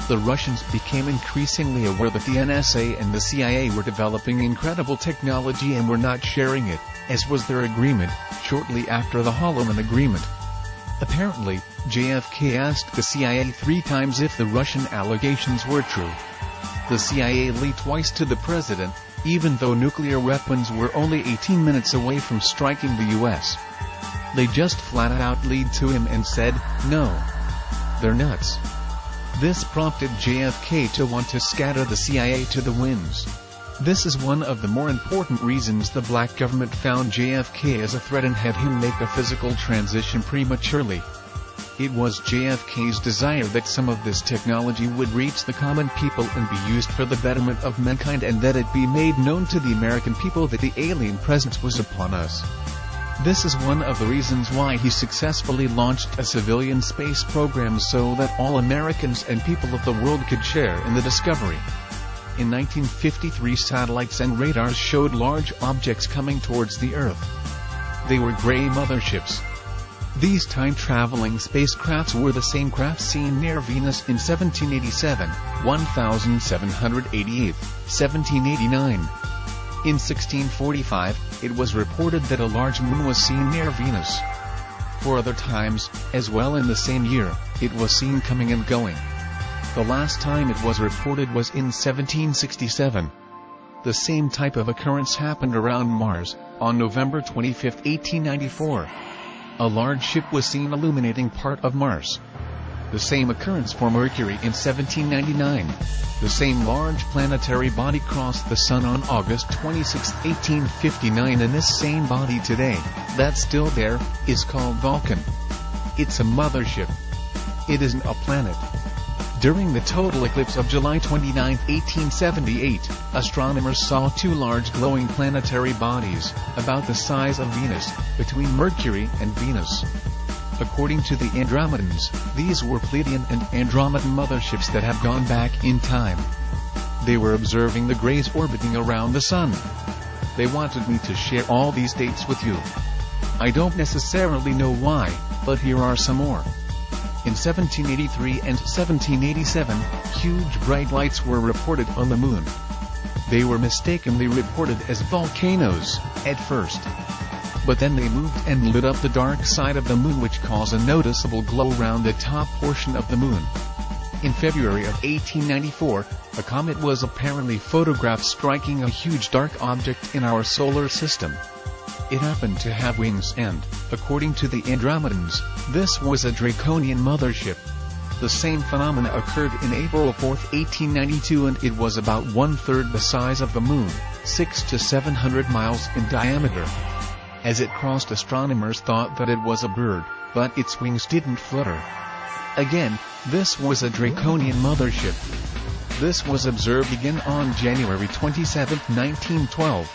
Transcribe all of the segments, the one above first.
the Russians became increasingly aware that the NSA and the CIA were developing incredible technology and were not sharing it, as was their agreement, shortly after the Holloman Agreement. Apparently, JFK asked the CIA 3 times if the Russian allegations were true. The CIA lied twice to the president, even though nuclear weapons were only 18 minutes away from striking the U.S. They just flat out lied to him and said, no. They're nuts. This prompted JFK to want to scatter the CIA to the winds. This is one of the more important reasons the black government found JFK as a threat and had him make a physical transition prematurely. It was JFK's desire that some of this technology would reach the common people and be used for the betterment of mankind, and that it be made known to the American people that the alien presence was upon us. This is one of the reasons why he successfully launched a civilian space program so that all Americans and people of the world could share in the discovery. In 1953, satellites and radars showed large objects coming towards the Earth. They were gray motherships. These time-traveling spacecrafts were the same craft seen near Venus in 1787, 1788, 1789. In 1645, it was reported that a large moon was seen near Venus. 4 other times, as well in the same year, it was seen coming and going. The last time it was reported was in 1767. The same type of occurrence happened around Mars, on November 25, 1894. A large ship was seen illuminating part of Mars. The same occurrence for Mercury in 1799. The same large planetary body crossed the Sun on August 26, 1859, and this same body today, that's still there, is called Vulcan. It's a mothership. It isn't a planet. During the total eclipse of July 29, 1878, astronomers saw 2 large glowing planetary bodies, about the size of Venus, between Mercury and Venus. According to the Andromedans, these were Pleiadian and Andromedan motherships that have gone back in time. They were observing the Greys orbiting around the Sun. They wanted me to share all these dates with you. I don't necessarily know why, but here are some more. In 1783 and 1787, huge bright lights were reported on the Moon. They were mistakenly reported as volcanoes, at first. But then they moved and lit up the dark side of the Moon, which caused a noticeable glow around the top portion of the Moon. In February of 1894, a comet was apparently photographed striking a huge dark object in our solar system. It happened to have wings and, according to the Andromedans, this was a draconian mothership. The same phenomena occurred in April 4, 1892, and it was about 1/3 the size of the Moon, 600 to 700 miles in diameter. As it crossed, astronomers thought that it was a bird, but its wings didn't flutter. Again, this was a draconian mothership. This was observed again on January 27, 1912.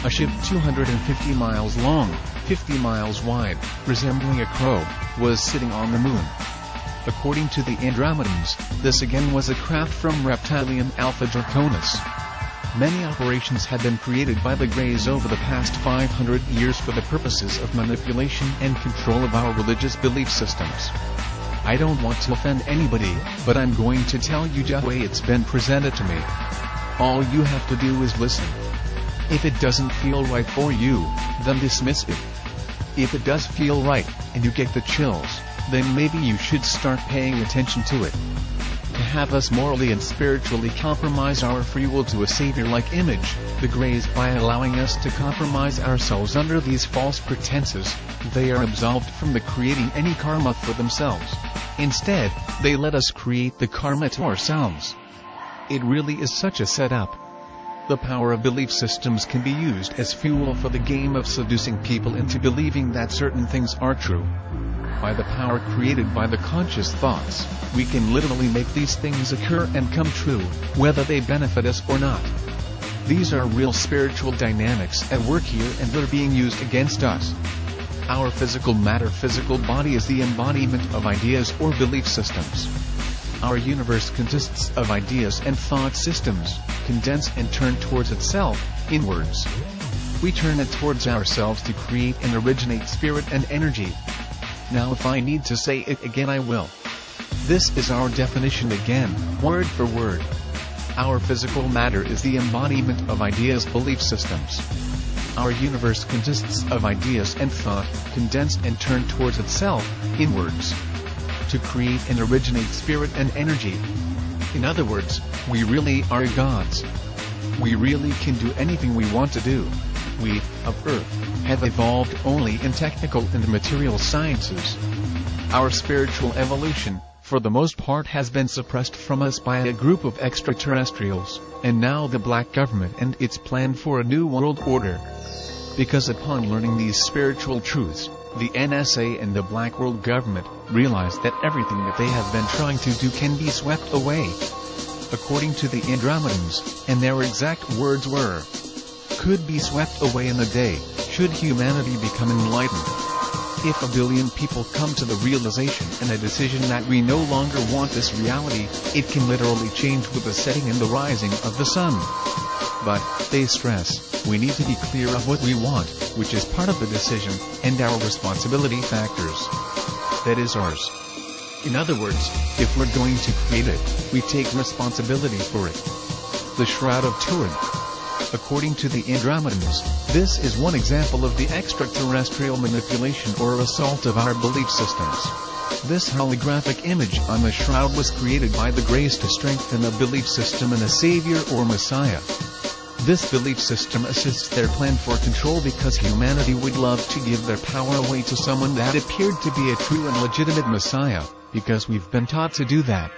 A ship 250 miles long, 50 miles wide, resembling a crow, was sitting on the Moon. According to the Andromedans, this again was a craft from reptilian Alpha Draconis. Many operations had been created by the Greys over the past 500 years for the purposes of manipulation and control of our religious belief systems. I don't want to offend anybody, but I'm going to tell you just the way it's been presented to me. All you have to do is listen. If it doesn't feel right for you, then dismiss it. If it does feel right, and you get the chills, then maybe you should start paying attention to it. To have us morally and spiritually compromise our free will to a savior-like image, the Greys, by allowing us to compromise ourselves under these false pretenses, they are absolved from the creating any karma for themselves. Instead, they let us create the karma to ourselves. It really is such a setup. The power of belief systems can be used as fuel for the game of seducing people into believing that certain things are true. By the power created by the conscious thoughts, we can literally make these things occur and come true, whether they benefit us or not. These are real spiritual dynamics at work here, and they're being used against us. Our physical body is the embodiment of ideas or belief systems. Our universe consists of ideas and thought systems, condensed and turned towards itself, inwards. We turn it towards ourselves to create and originate spirit and energy. Now if I need to say it again I will. This is our definition again, word for word. Our physical matter is the embodiment of ideas, belief systems. Our universe consists of ideas and thought, condensed and turned towards itself, inwards, to create and originate spirit and energy. In other words, we really are gods. We really can do anything we want to do. We, of Earth, have evolved only in technical and material sciences. Our spiritual evolution, for the most part, has been suppressed from us by a group of extraterrestrials, and now the black government and its plan for a new world order. Because upon learning these spiritual truths, the NSA and the black world government realized that everything that they have been trying to do can be swept away. According to the Andromedans, and their exact words were, could be swept away in a day, should humanity become enlightened. If a billion people come to the realization and a decision that we no longer want this reality, it can literally change with the setting and the rising of the sun. But, they stress, we need to be clear of what we want, which is part of the decision, and our responsibility factors. That is ours. In other words, if we're going to create it, we take responsibility for it. The Shroud of Turin. According to the Andromedans, this is one example of the extraterrestrial manipulation or assault of our belief systems. This holographic image on the shroud was created by the Greys to strengthen a belief system in a savior or messiah. This belief system assists their plan for control because humanity would love to give their power away to someone that appeared to be a true and legitimate messiah, because we've been taught to do that.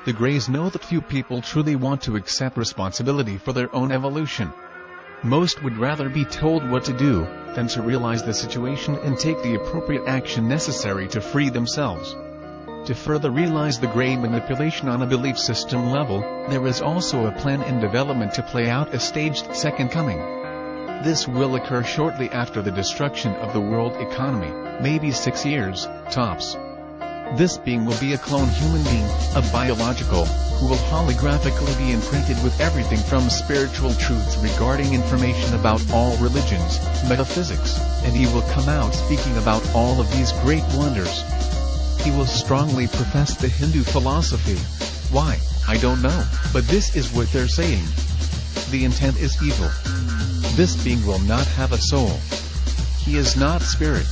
The Greys know that few people truly want to accept responsibility for their own evolution. Most would rather be told what to do, than to realize the situation and take the appropriate action necessary to free themselves. To further realize the Grey manipulation on a belief system level, there is also a plan in development to play out a staged second coming. This will occur shortly after the destruction of the world economy, maybe 6 years, tops. This being will be a clone human being, a biological, who will holographically be imprinted with everything from spiritual truths regarding information about all religions, metaphysics, and he will come out speaking about all of these great wonders. He will strongly profess the Hindu philosophy. Why, I don't know, but this is what they're saying. The intent is evil. This being will not have a soul. He is not spirit.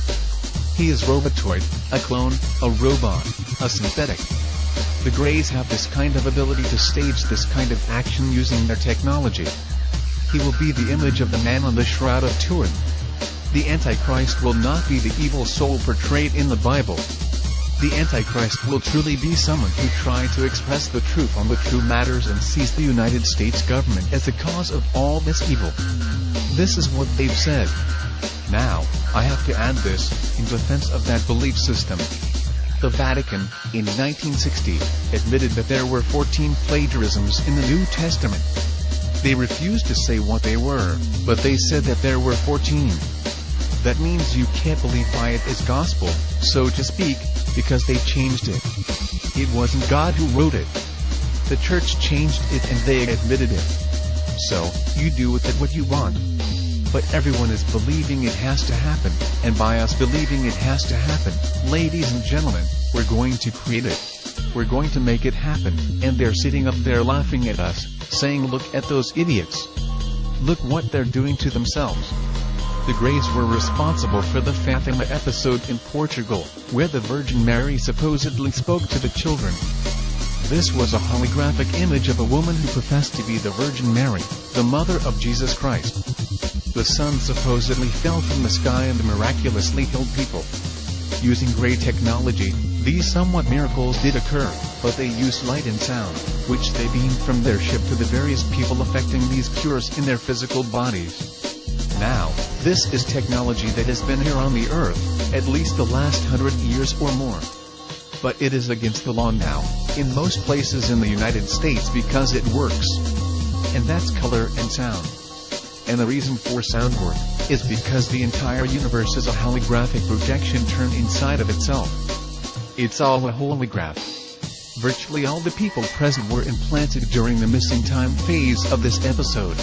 He is robotoid, a clone, a robot, a synthetic. The Greys have this kind of ability to stage this kind of action using their technology. He will be the image of the man on the Shroud of Turin. The Antichrist will not be the evil soul portrayed in the Bible. The Antichrist will truly be someone who tried to express the truth on the true matters and sees the United States government as the cause of all this evil. This is what they've said. Now, I have to add this, in defense of that belief system. The Vatican, in 1960, admitted that there were 14 plagiarisms in the New Testament. They refused to say what they were, but they said that there were 14. That means you can't believe it as gospel, so to speak, because they changed it. It wasn't God who wrote it. The church changed it and they admitted it. So, you do with it what you want. But everyone is believing it has to happen, and by us believing it has to happen, ladies and gentlemen, we're going to create it. We're going to make it happen, and they're sitting up there laughing at us, saying look at those idiots. Look what they're doing to themselves. The Greys were responsible for the Fatima episode in Portugal, where the Virgin Mary supposedly spoke to the children. This was a holographic image of a woman who professed to be the Virgin Mary, the mother of Jesus Christ. The sun supposedly fell from the sky and miraculously healed people. Using Grey technology, these somewhat miracles did occur, but they used light and sound, which they beamed from their ship to the various people affecting these cures in their physical bodies. Now, this is technology that has been here on the earth, at least the last 100 years or more. But it is against the law now, in most places in the United States because it works. And that's color and sound. And the reason for sound work is because the entire universe is a holographic projection turned inside of itself. It's all a holograph. Virtually all the people present were implanted during the missing time phase of this episode.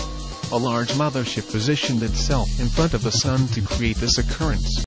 A large mothership positioned itself in front of the sun to create this occurrence.